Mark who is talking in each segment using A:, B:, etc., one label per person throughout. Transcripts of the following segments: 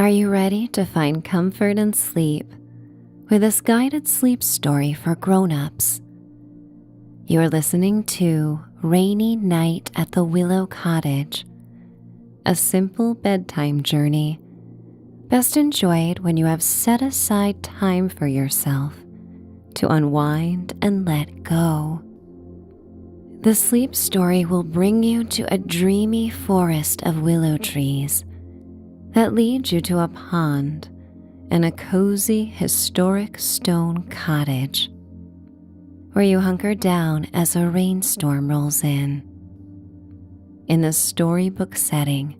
A: Are you ready to find comfort and sleep with this guided sleep story for grown-ups? You are listening to Rainy Night at the Willow Cottage, a simple bedtime journey best enjoyed when you have set aside time for yourself to unwind and let go. The sleep story will bring you to a dreamy forest of willow trees that leads you to a pond and a cozy historic stone cottage where you hunker down as a rainstorm rolls in. In the storybook setting,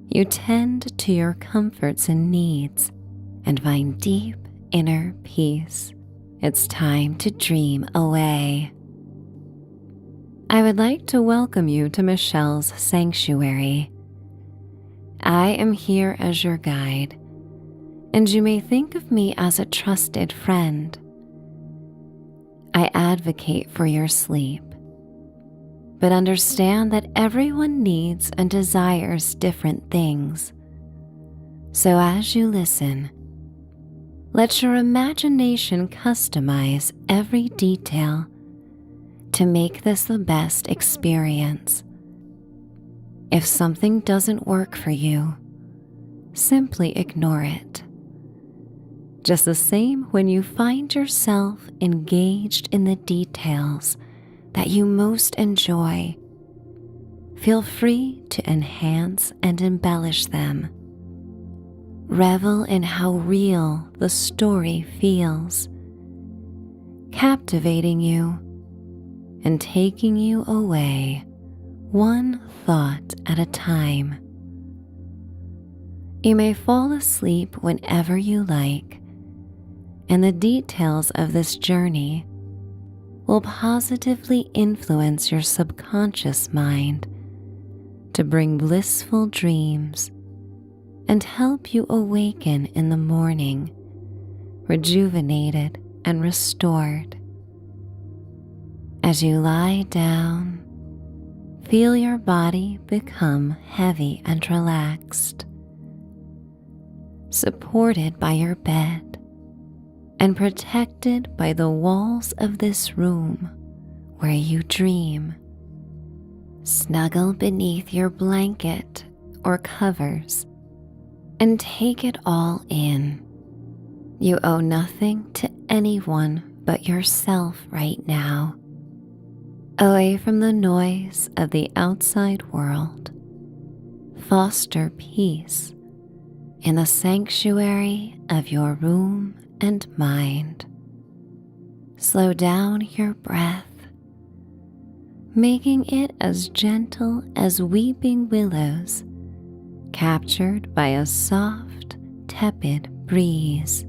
A: you tend to your comforts and needs and find deep inner peace. It's time to dream away. I would like to welcome you to Michelle's Sanctuary. I am here as your guide, and you may think of me as a trusted friend. I advocate for your sleep, but understand that everyone needs and desires different things. So as you listen, let your imagination customize every detail to make this the best experience. If something doesn't work for you, simply ignore it. Just the same when you find yourself engaged in the details that you most enjoy, feel free to enhance and embellish them. Revel in how real the story feels, captivating you and taking you away one thought at a time. You may fall asleep whenever you like, and the details of this journey will positively influence your subconscious mind to bring blissful dreams and help you awaken in the morning, rejuvenated and restored. As you lie down, feel your body become heavy and relaxed, supported by your bed and protected by the walls of this room where you dream. Snuggle beneath your blanket or covers and take it all in. You owe nothing to anyone but yourself right now. Away from the noise of the outside world, foster peace in the sanctuary of your room and mind. Slow down your breath, making it as gentle as weeping willows captured by a soft, tepid breeze.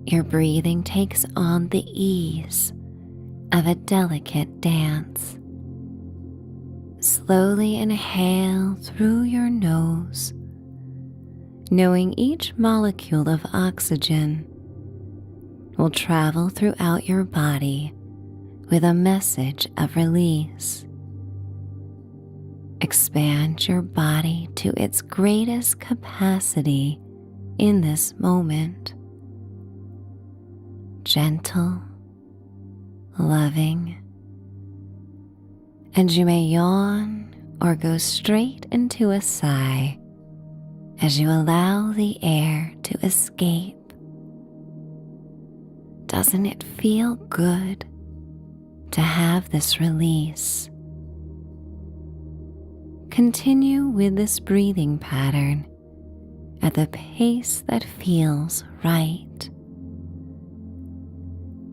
A: Your breathing takes on the ease of a delicate dance. Slowly inhale through your nose, knowing each molecule of oxygen will travel throughout your body with a message of release. Expand your body to its greatest capacity in this moment. Gentle, loving, and you may yawn or go straight into a sigh as you allow the air to escape. Doesn't it feel good to have this release? Continue with this breathing pattern at the pace that feels right.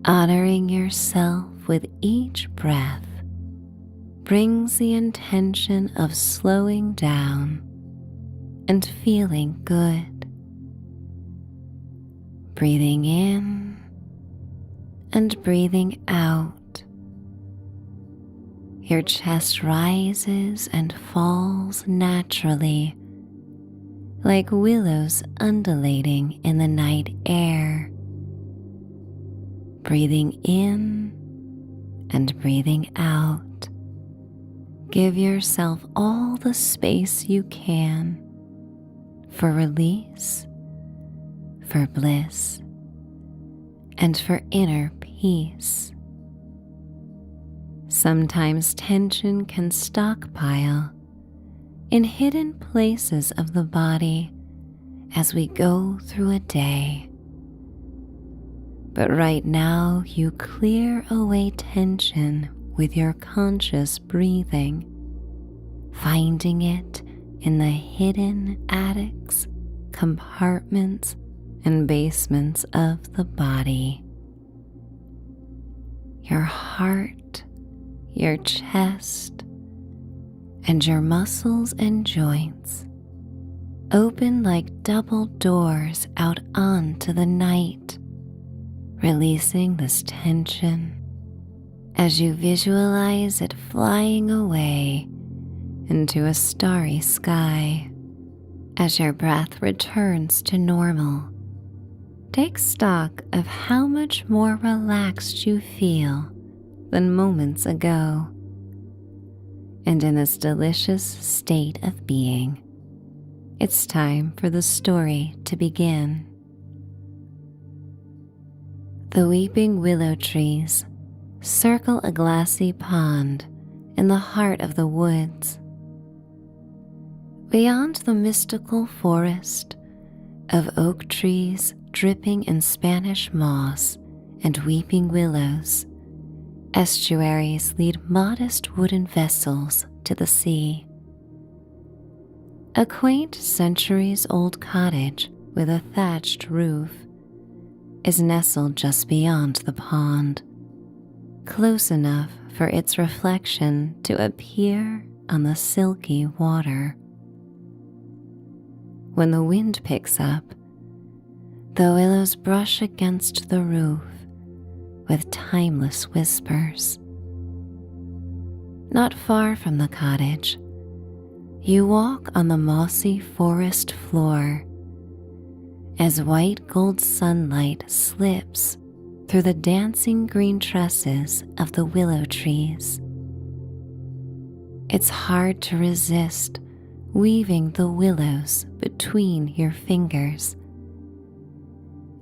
A: Honoring yourself with each breath brings the intention of slowing down and feeling good. Breathing in and breathing out. Your chest rises and falls naturally, like willows undulating in the night air. Breathing in and breathing out. Give yourself all the space you can for release, for bliss, and for inner peace. Sometimes tension can stockpile in hidden places of the body as we go through a day. But right now, you clear away tension with your conscious breathing, finding it in the hidden attics, compartments, and basements of the body. Your heart, your chest, and your muscles and joints open like double doors out onto the night, releasing this tension as you visualize it flying away into a starry sky. As your breath returns to normal, take stock of how much more relaxed you feel than moments ago. And in this delicious state of being, it's time for the story to begin. The weeping willow trees circle a glassy pond in the heart of the woods. Beyond the mystical forest of oak trees dripping in Spanish moss and weeping willows, estuaries lead modest wooden vessels to the sea. A quaint centuries-old cottage with a thatched roof is nestled just beyond the pond, close enough for its reflection to appear on the silky water. When the wind picks up, the willows brush against the roof with timeless whispers. Not far from the cottage, you walk on the mossy forest floor as white gold sunlight slips through the dancing green tresses of the willow trees. It's hard to resist weaving the willows between your fingers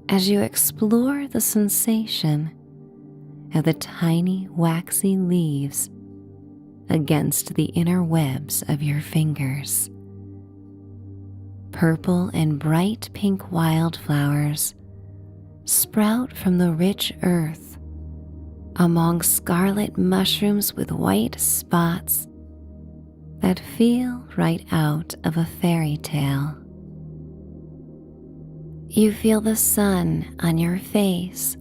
A: as you explore the sensation of the tiny waxy leaves against the inner webs of your fingers. Purple and bright pink wildflowers sprout from the rich earth among scarlet mushrooms with white spots that feel right out of a fairy tale. You feel the sun on your face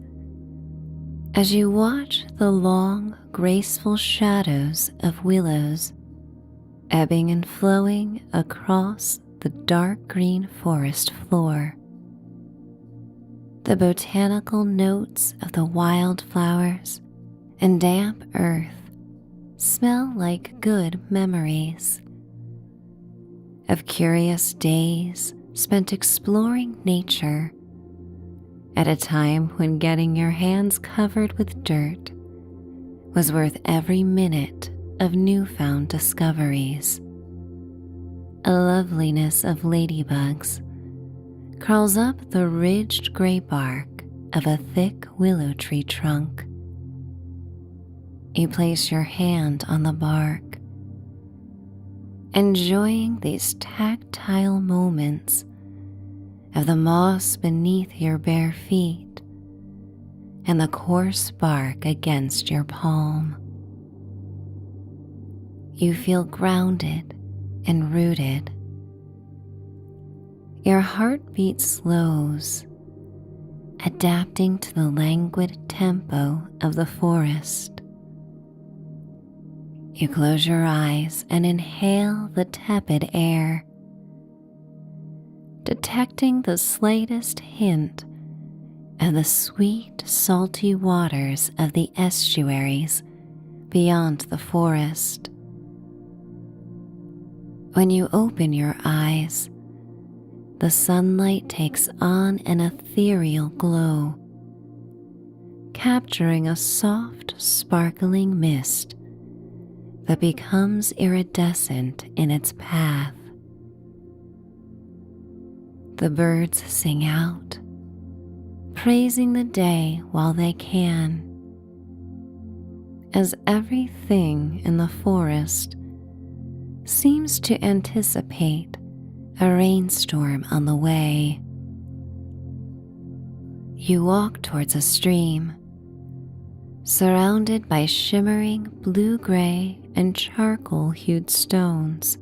A: as you watch the long, graceful shadows of willows ebbing and flowing across the dark green forest floor. The botanical notes of the wildflowers and damp earth smell like good memories of curious days spent exploring nature at a time when getting your hands covered with dirt was worth every minute of newfound discoveries. A loveliness of ladybugs crawls up the ridged gray bark of a thick willow tree trunk. You place your hand on the bark, enjoying these tactile moments of the moss beneath your bare feet and the coarse bark against your palm. You feel grounded and rooted. Your heartbeat slows, adapting to the languid tempo of the forest. You close your eyes and inhale the tepid air, detecting the slightest hint of the sweet, salty waters of the estuaries beyond the forest. When you open your eyes, the sunlight takes on an ethereal glow, capturing a soft, sparkling mist that becomes iridescent in its path. The birds sing out, praising the day while they can, as everything in the forest seems to anticipate a rainstorm on the way. You walk towards a stream, surrounded by shimmering blue-gray and charcoal-hued stones,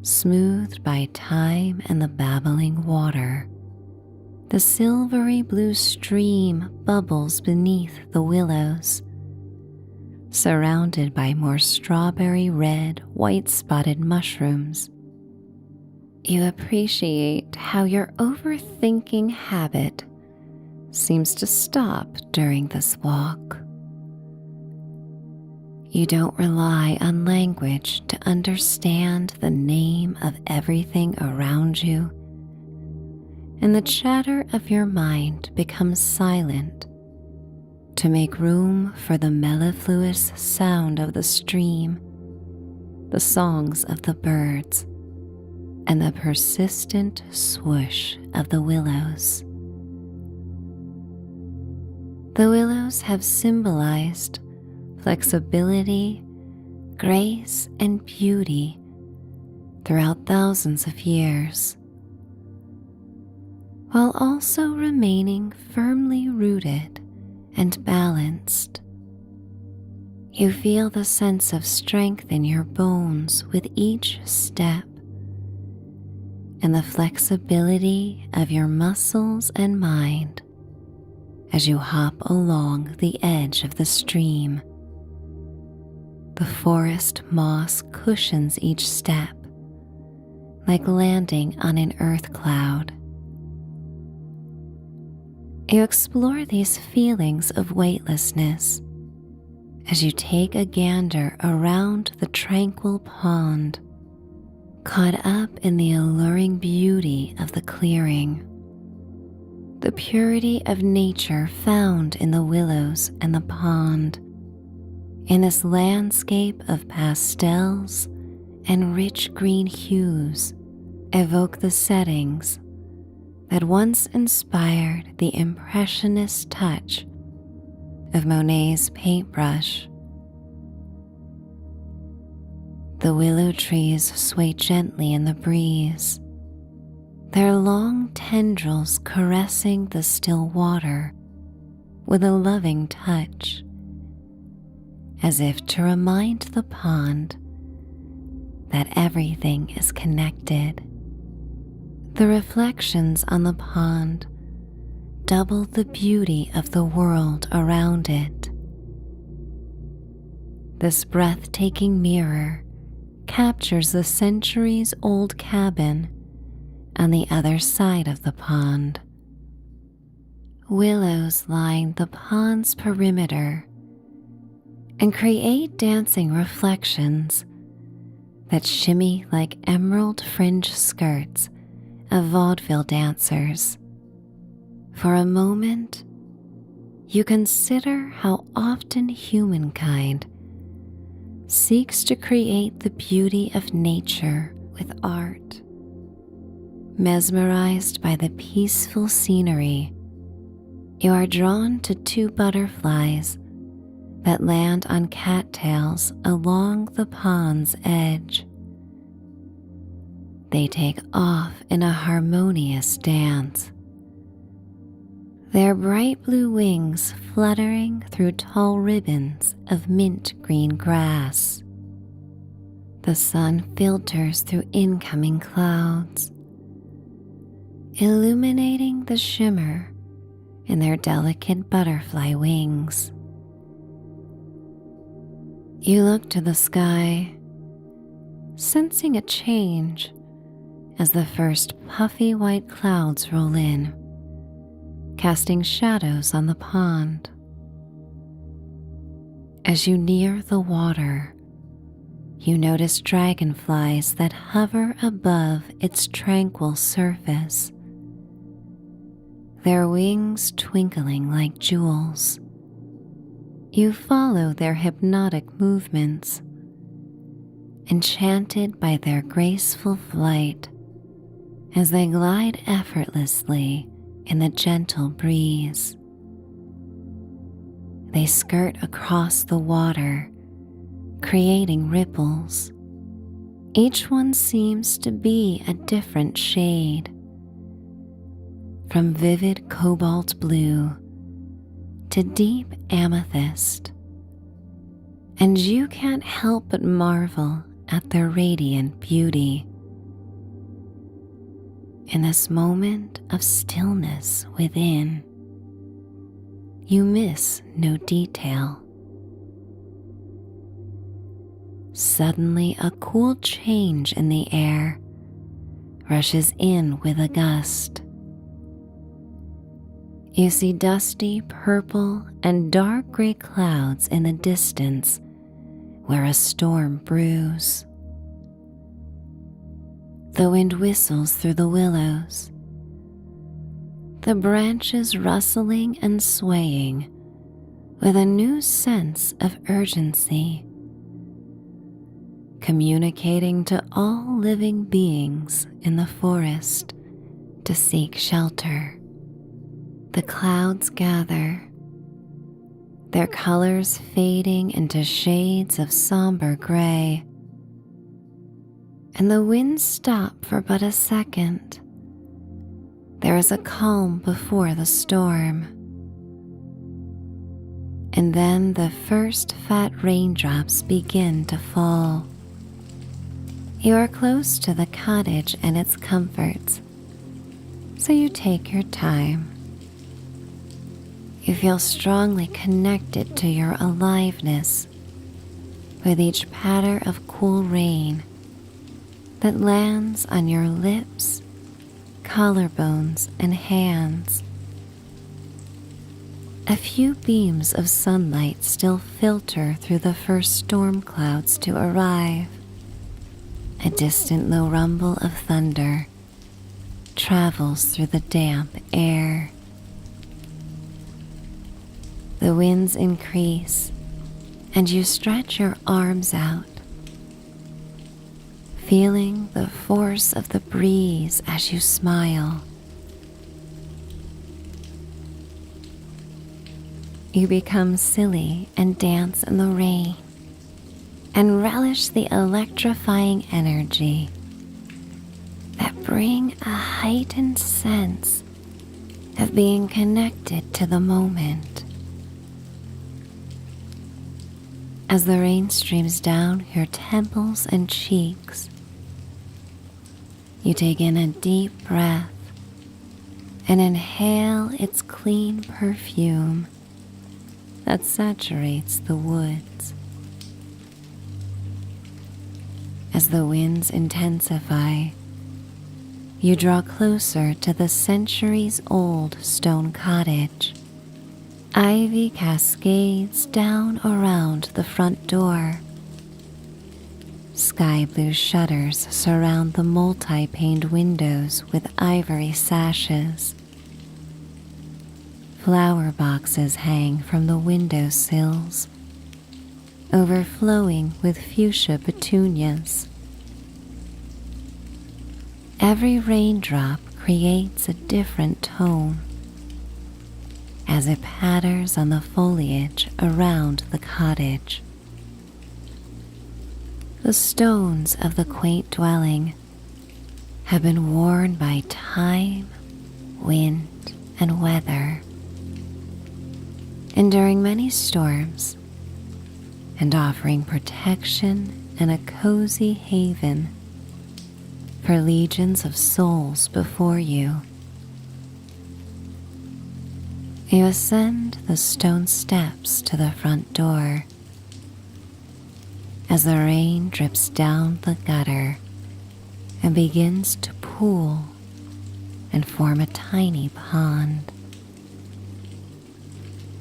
A: smoothed by time and the babbling water. The silvery blue stream bubbles beneath the willows, surrounded by more strawberry red, white-spotted mushrooms. You appreciate how your overthinking habit seems to stop during this walk. You don't rely on language to understand the name of everything around you, and the chatter of your mind becomes silent to make room for the mellifluous sound of the stream, the songs of the birds, and the persistent swoosh of the willows. The willows have symbolized flexibility, grace, and beauty throughout thousands of years, while also remaining firmly rooted and balanced. You feel the sense of strength in your bones with each step, and the flexibility of your muscles and mind as you hop along the edge of the stream. The forest moss cushions each step, like landing on an earth cloud. You explore these feelings of weightlessness as you take a gander around the tranquil pond, caught up in the alluring beauty of the clearing. The purity of nature found in the willows and the pond, in this landscape of pastels and rich green hues, evoke the settings that once inspired the impressionist touch of Monet's paintbrush. The willow trees sway gently in the breeze, their long tendrils caressing the still water with a loving touch, as if to remind the pond that everything is connected. The reflections on the pond double the beauty of the world around it. This breathtaking mirror captures the centuries-old cabin on the other side of the pond. Willows line the pond's perimeter and create dancing reflections that shimmy like emerald fringe skirts of vaudeville dancers. For a moment, you consider how often humankind seeks to create the beauty of nature with art. Mesmerized by the peaceful scenery, you are drawn to two butterflies that land on cattails along the pond's edge. They take off in a harmonious dance, their bright blue wings fluttering through tall ribbons of mint green grass. The sun filters through incoming clouds, illuminating the shimmer in their delicate butterfly wings. You look to the sky, sensing a change as the first puffy white clouds roll in, casting shadows on the pond. As you near the water, you notice dragonflies that hover above its tranquil surface, their wings twinkling like jewels. You follow their hypnotic movements, enchanted by their graceful flight as they glide effortlessly in the gentle breeze. They skirt across the water, creating ripples. Each one seems to be a different shade, from vivid cobalt blue to deep amethyst, and you can't help but marvel at their radiant beauty. In this moment of stillness within, you miss no detail. Suddenly, a cool change in the air rushes in with a gust. You see dusty purple and dark gray clouds in the distance where a storm brews. The wind whistles through the willows, the branches rustling and swaying with a new sense of urgency, communicating to all living beings in the forest to seek shelter. The clouds gather, their colors fading into shades of somber gray, and the winds stop for but a second. There is a calm before the storm, and then the first fat raindrops begin to fall. You are close to the cottage and its comforts, so you take your time. You feel strongly connected to your aliveness with each patter of cool rain that lands on your lips, collarbones, and hands. A few beams of sunlight still filter through the first storm clouds to arrive. A distant low rumble of thunder travels through the damp air. The winds increase, and you stretch your arms out, feeling the force of the breeze as you smile. You become silly and dance in the rain, and relish the electrifying energy that bring a heightened sense of being connected to the moment. As the rain streams down your temples and cheeks, you take in a deep breath and inhale its clean perfume that saturates the woods. As the winds intensify, you draw closer to the centuries-old stone cottage. Ivy cascades down around the front door. Sky blue shutters surround the multi-paned windows with ivory sashes. Flower boxes hang from the window sills, overflowing with fuchsia petunias. Every raindrop creates a different tone as it patters on the foliage around the cottage. The stones of the quaint dwelling have been worn by time, wind, and weather, enduring many storms and offering protection and a cozy haven for legions of souls before you. You ascend the stone steps to the front door. As the rain drips down the gutter and begins to pool and form a tiny pond.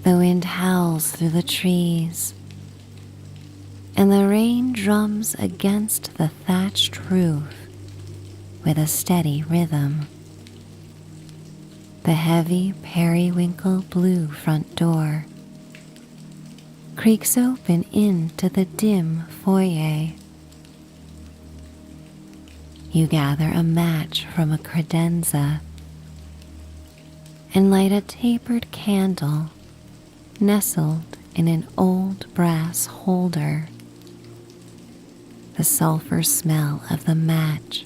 A: The wind howls through the trees, and the rain drums against the thatched roof with a steady rhythm. The heavy periwinkle blue front door creaks open into the dim foyer. You gather a match from a credenza and light a tapered candle nestled in an old brass holder. The sulfur smell of the match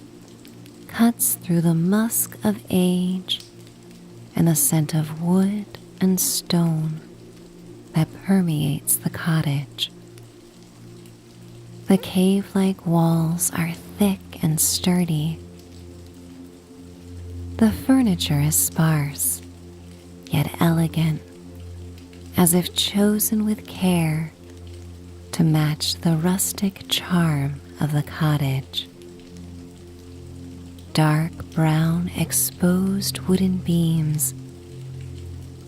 A: cuts through the musk of age and the scent of wood and stone that permeates the cottage. The cave-like walls are thick and sturdy. The furniture is sparse, yet elegant, as if chosen with care to match the rustic charm of the cottage. Dark brown exposed wooden beams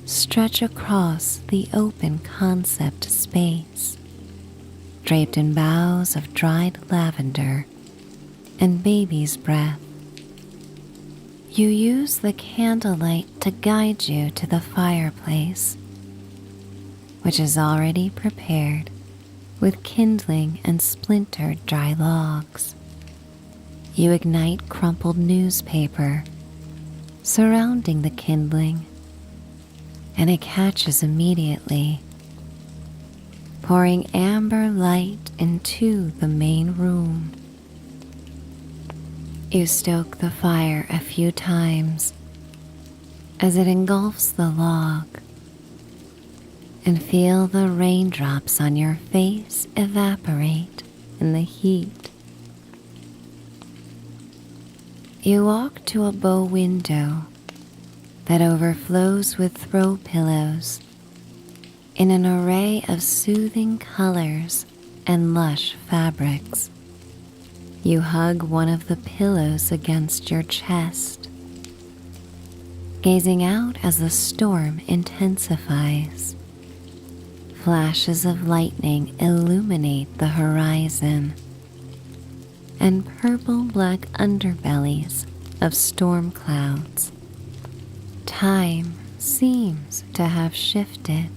A: stretch across the open concept space, draped in boughs of dried lavender and baby's breath. You use the candlelight to guide you to the fireplace, which is already prepared with kindling and splintered dry logs. You ignite crumpled newspaper surrounding the kindling, and it catches immediately, pouring amber light into the main room. You stoke the fire a few times as it engulfs the log, and feel the raindrops on your face evaporate in the heat. You walk to a bow window that overflows with throw pillows in an array of soothing colors and lush fabrics. You hug one of the pillows against your chest, gazing out as the storm intensifies. Flashes of lightning illuminate the horizon, and purple-black underbellies of storm clouds. Time seems to have shifted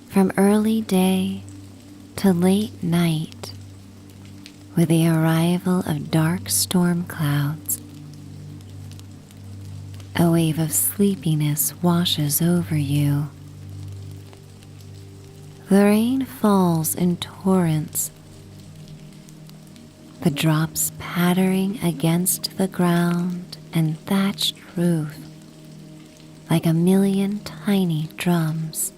A: from early day to late night with the arrival of dark storm clouds. A wave of sleepiness washes over you. The rain falls in torrents, the drops pattering against the ground and thatched roof like a million tiny drums.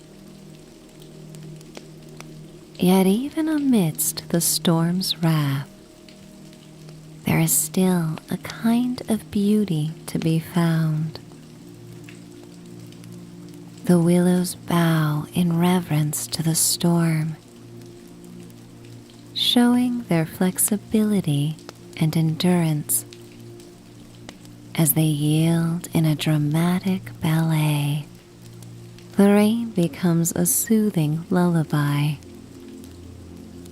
A: Yet even amidst the storm's wrath, there is still a kind of beauty to be found. The willows bow in reverence to the storm, showing their flexibility and endurance as they yield in a dramatic ballet. The rain becomes a soothing lullaby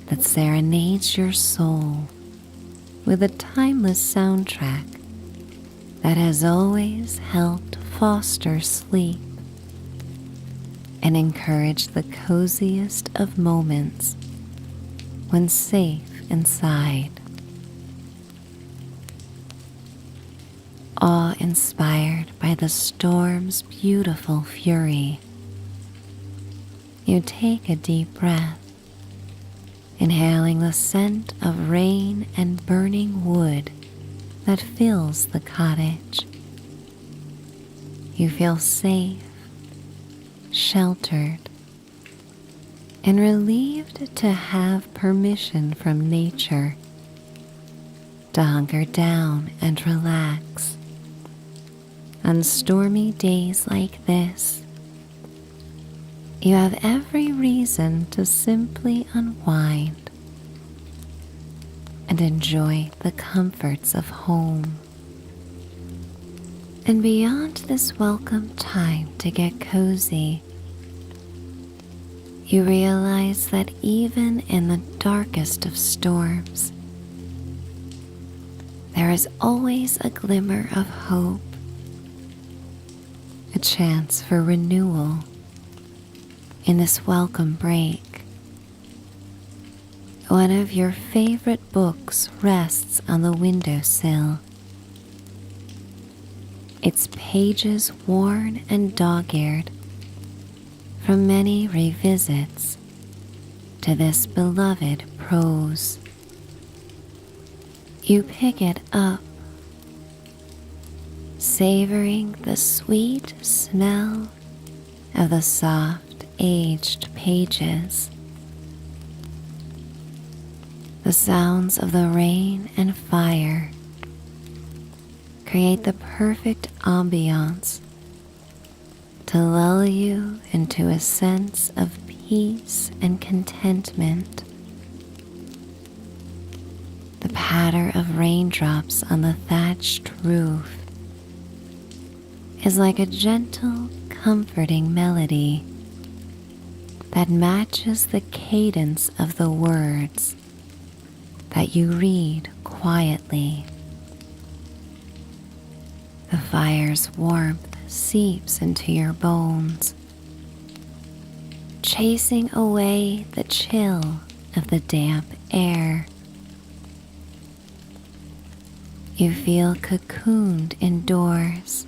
A: that serenades your soul with a timeless soundtrack that has always helped foster sleep and encourage the coziest of moments when safe inside. Awe-inspired by the storm's beautiful fury, you take a deep breath, inhaling the scent of rain and burning wood that fills the cottage. You feel safe, sheltered, and relieved to have permission from nature to hunker down and relax. On stormy days like this, you have every reason to simply unwind and enjoy the comforts of home. And beyond this welcome time to get cozy, you realize that even in the darkest of storms, there is always a glimmer of hope, a chance for renewal in this welcome break. One of your favorite books rests on the windowsill, its pages worn and dog-eared from many revisits to this beloved prose. You pick it up, savoring the sweet smell of the soft, aged pages. The sounds of the rain and fire create the perfect ambiance to lull you into a sense of peace and contentment. The patter of raindrops on the thatched roof is like a gentle, comforting melody that matches the cadence of the words that you read quietly. The fire's warmth seeps into your bones, chasing away the chill of the damp air. You feel cocooned indoors,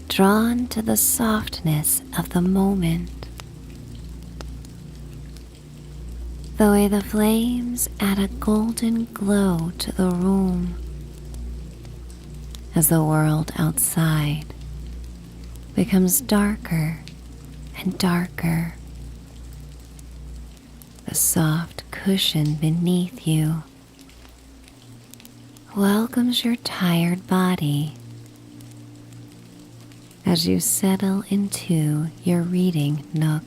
A: drawn to the softness of the moment. The way the flames add a golden glow to the room as the world outside becomes darker and darker. The soft cushion beneath you welcomes your tired body as you settle into your reading nook.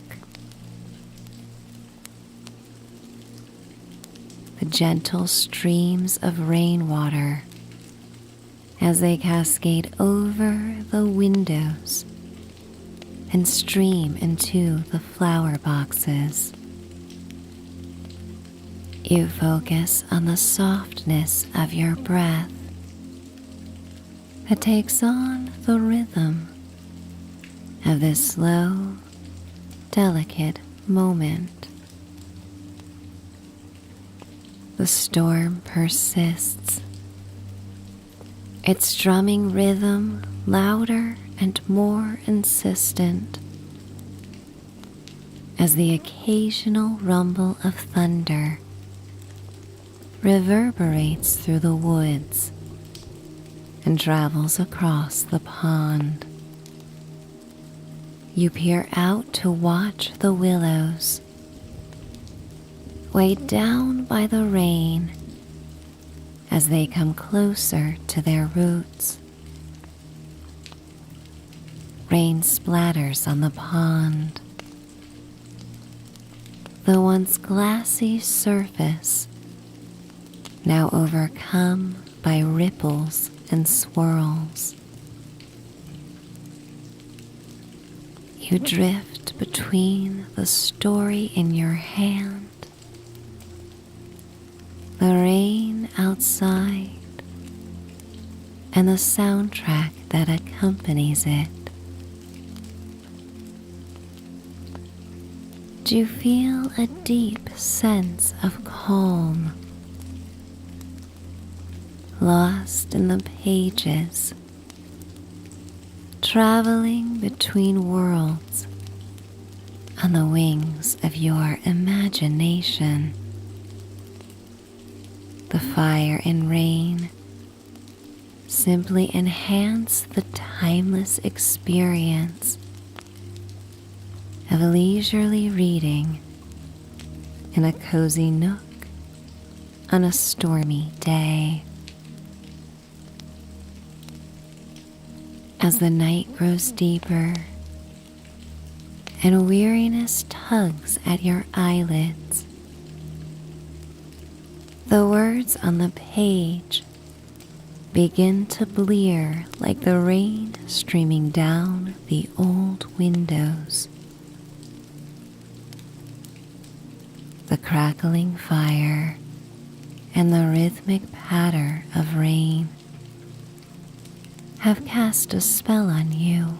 A: The gentle streams of rainwater as they cascade over the windows and stream into the flower boxes. You focus on the softness of your breath that takes on the rhythm of this slow, delicate moment. The storm persists, its drumming rhythm louder and more insistent as the occasional rumble of thunder reverberates through the woods and travels across the pond. You peer out to watch the willows, weighed down by the rain as they come closer to their roots. Rain splatters on the pond, the once glassy surface now overcome by ripples and swirls. You drift between the story in your hand, the rain outside, and the soundtrack that accompanies it. Do you feel a deep sense of calm, lost in the pages, traveling between worlds on the wings of your imagination? The fire and rain simply enhance the timeless experience of leisurely reading in a cozy nook on a stormy day. As the night grows deeper and weariness tugs at your eyelids, the words on the page begin to blear like the rain streaming down the old windows. The crackling fire and the rhythmic patter of rain have cast a spell on you,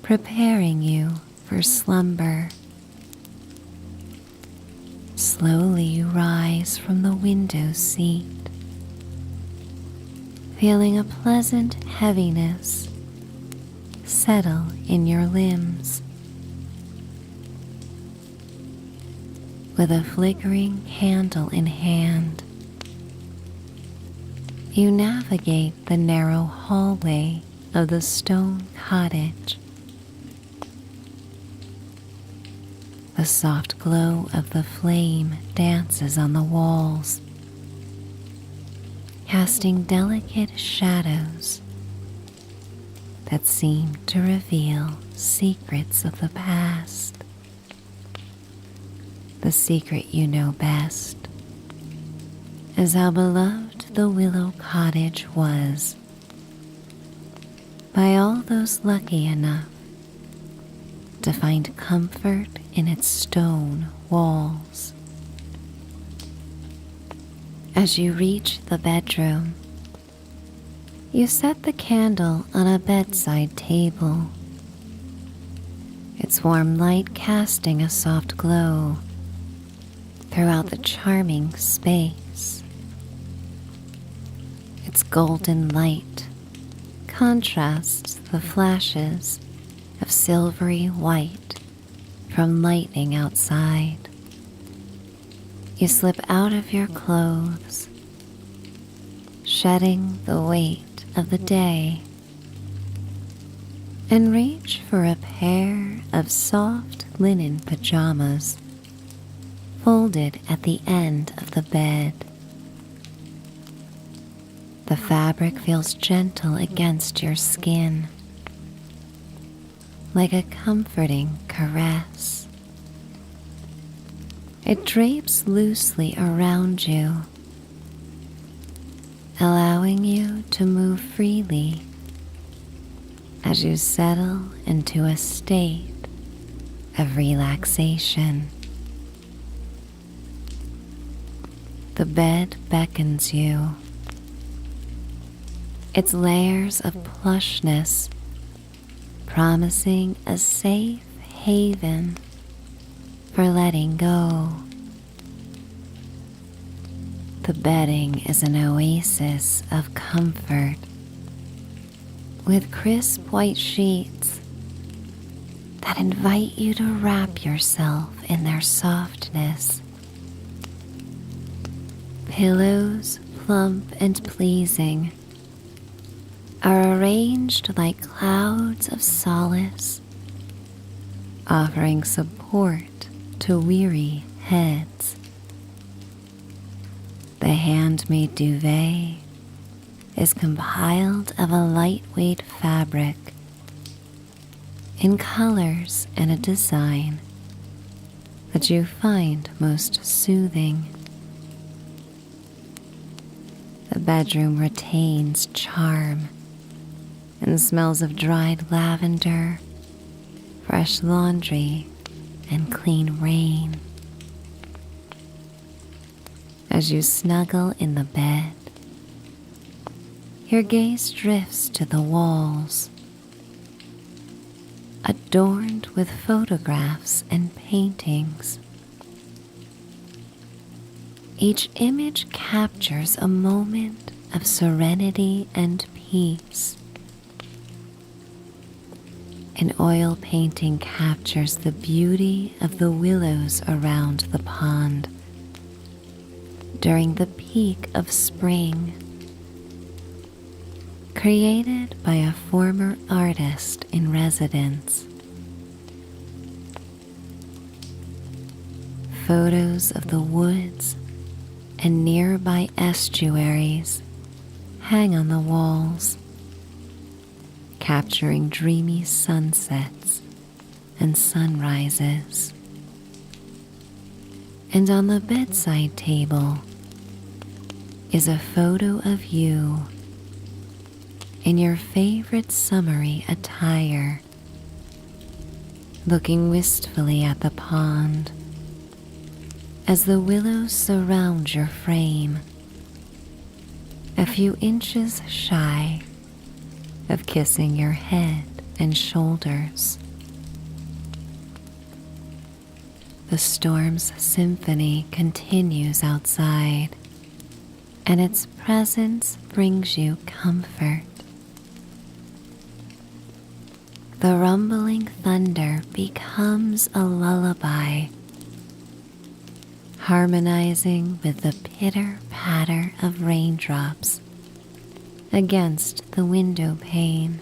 A: preparing you for slumber. Slowly you rise from the window seat, feeling a pleasant heaviness settle in your limbs. With a flickering candle in hand, you navigate the narrow hallway of the stone cottage. The soft glow of the flame dances on the walls, casting delicate shadows that seem to reveal secrets of the past. The secret you know best is how beloved the Willow Cottage was by all those lucky enough to find comfort in its stone walls. As you reach the bedroom, you set the candle on a bedside table, its warm light casting a soft glow throughout the charming space. Its golden light contrasts the flashes of silvery white from lightning outside. You slip out of your clothes, shedding the weight of the day, and reach for a pair of soft linen pajamas folded at the end of the bed. The fabric feels gentle against your skin, like a comforting caress. It drapes loosely around you, allowing you to move freely as you settle into a state of relaxation. The bed beckons you, its layers of plushness promising a safe haven for letting go. The bedding is an oasis of comfort, with crisp white sheets that invite you to wrap yourself in their softness. Pillows, plump and pleasing, are arranged like clouds of solace, offering support to weary heads. The handmade duvet is compiled of a lightweight fabric in colors and a design that you find most soothing. The bedroom retains charm and smells of dried lavender, fresh laundry, and clean rain. As you snuggle in the bed, your gaze drifts to the walls, adorned with photographs and paintings. Each image captures a moment of serenity and peace. An oil painting captures the beauty of the willows around the pond during the peak of spring, created by a former artist in residence. Photos of the woods and nearby estuaries hang on the walls, capturing dreamy sunsets and sunrises. And on the bedside table is a photo of you in your favorite summery attire, looking wistfully at the pond as the willows surround your frame, a few inches shy of kissing your head and shoulders. The storm's symphony continues outside, and its presence brings you comfort. The rumbling thunder becomes a lullaby, harmonizing with the pitter-patter of raindrops against the window pane.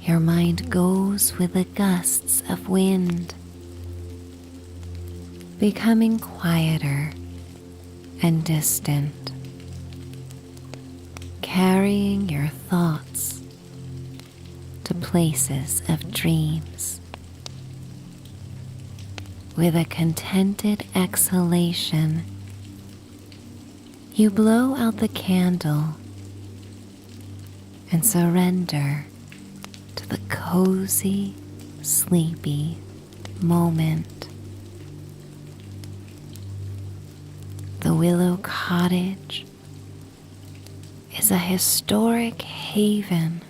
A: Your mind goes with the gusts of wind, becoming quieter and distant, carrying your thoughts to places of dreams. With a contented exhalation, you blow out the candle and surrender to the cozy, sleepy moment. The Willow Cottage is a historic haven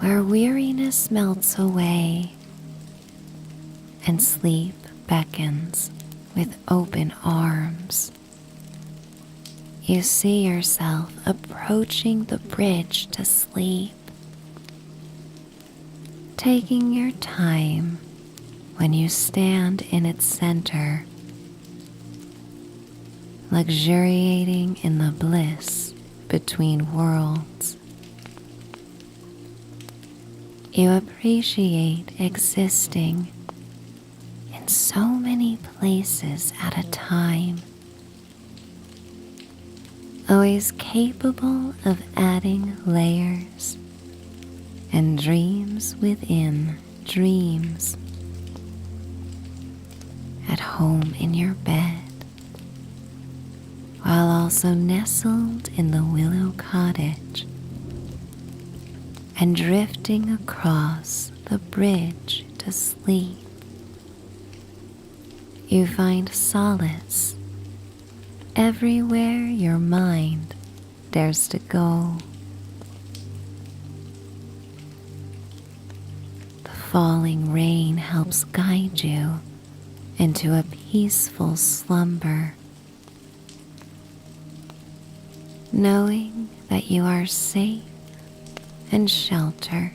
A: where weariness melts away and sleep beckons with open arms. You see yourself approaching the bridge to sleep, taking your time when you stand in its center, luxuriating in the bliss between worlds. You appreciate existing in so many places at a time, always capable of adding layers and dreams within dreams. At home in your bed, while also nestled in the Willow Cottage and drifting across the bridge to sleep, you find solace everywhere your mind dares to go. The falling rain helps guide you into a peaceful slumber, knowing that you are safe and sheltered.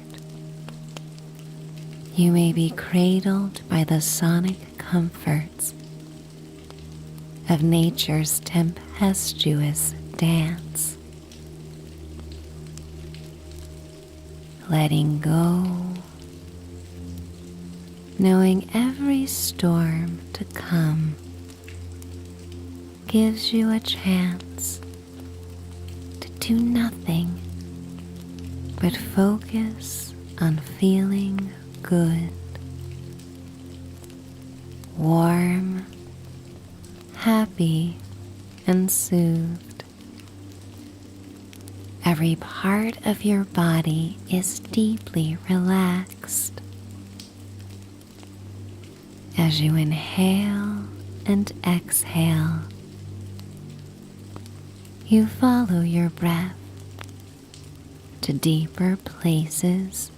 A: You may be cradled by the sonic comforts of nature's tempestuous dance, letting go, knowing every storm to come gives you a chance to do nothing but focus on feeling good, warm, happy, and soothed. Every part of your body is deeply relaxed. As you inhale and exhale, you follow your breath to deeper places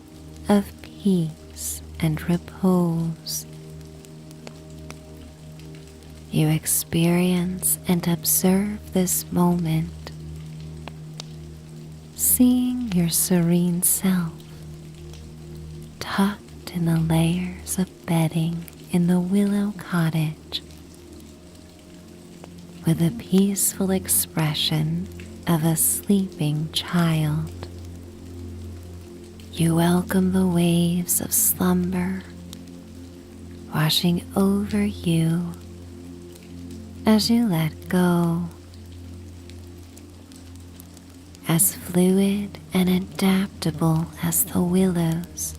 A: of peace and repose. You experience and observe this moment, seeing your serene self tucked in the layers of bedding in the Willow Cottage, with the peaceful expression of a sleeping child. You welcome the waves of slumber washing over you as you let go. As fluid and adaptable as the willows,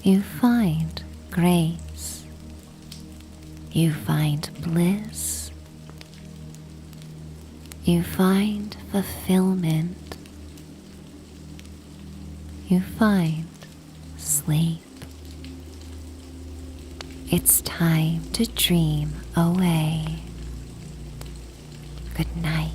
A: you find grace, you find bliss, you find fulfillment, you find sleep. It's time to dream away. Good night.